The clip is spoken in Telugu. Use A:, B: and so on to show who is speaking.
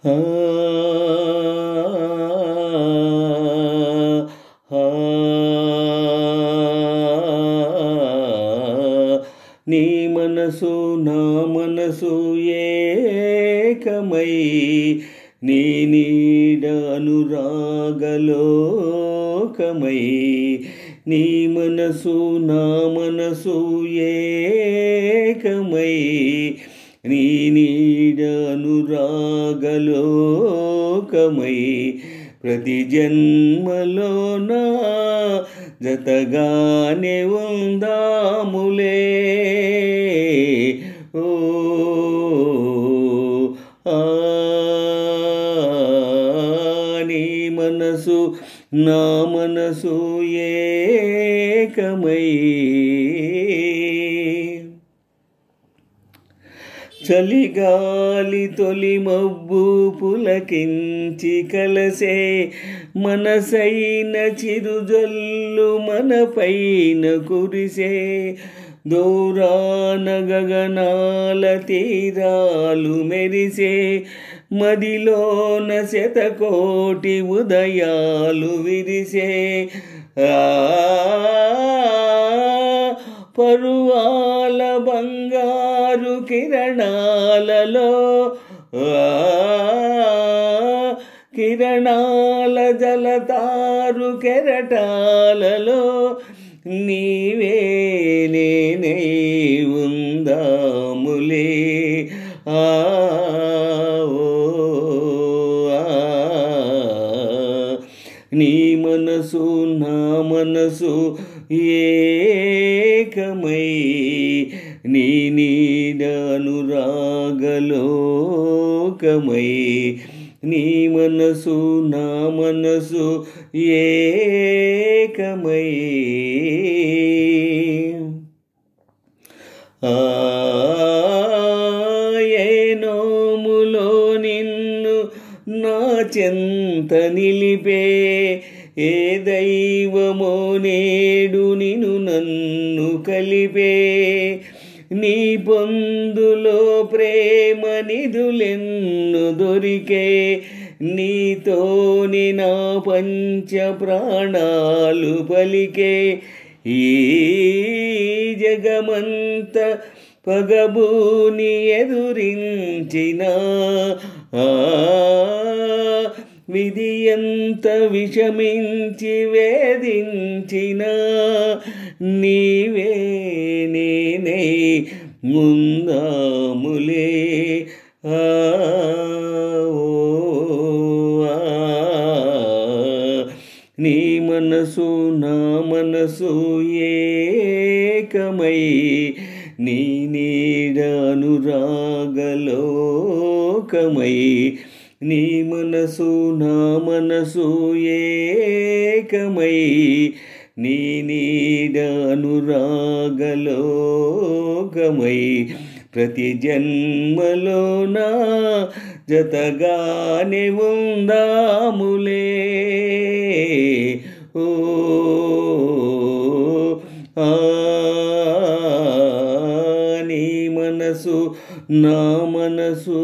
A: ఆ ఆ నీ మనసు నా మనసు ఏకమై నీ నీడ అనురాగలోకమై నీ మనసు నా మనసు ఏకమై నీ నీడ అనురాగలోకమై ప్రతి జన్మలోనా జతగానే ఉందాములే ఓ నీ మనసు నా మనసు ఏకమై చలిగాలి తొలి మబ్బు పులకించి కలసే మనసైన చిరుజల్లు మనపైన కురిసే దూరాన గగనాల తీరాలు మెరిసే మదిలోన శతకోటి ఉదయాలు విరిసే పరువాల బంగారు కిరణాలలో కిరణాల జలతారు కెరటాలలో నీవే నేనై ఉందాములే నీ మనసు నా మనసు ఏకమై నీ నీడ అనురాగలోకమై నీ మనసు నా మనసు ఏకమై ఏ నోములో నిన్ను నా చెంత నిలిపే ఏ దైవమో నేడు నిన్ను నన్ను కలిపే నీ పొందులో ప్రేమ నిధులెన్ను దొరికే నీతోని నా పంచ ప్రాణాలు పలికే ఈ జగమంత పగబూని ఎదురించిన విధి ఎంత విషమించి వేధించిన నీవే నేనై ముందాములే నీ మనసు నా మనసు ఏకమై నీ నీడ అనురాగలోకమై నీ మనసు నా మనసు ఏకమై నీ నీడ అనురాగలోకమై ప్రతి జన్మలోనా జతగానే ఉందాములే ఓ నీ మనసు నా మనసు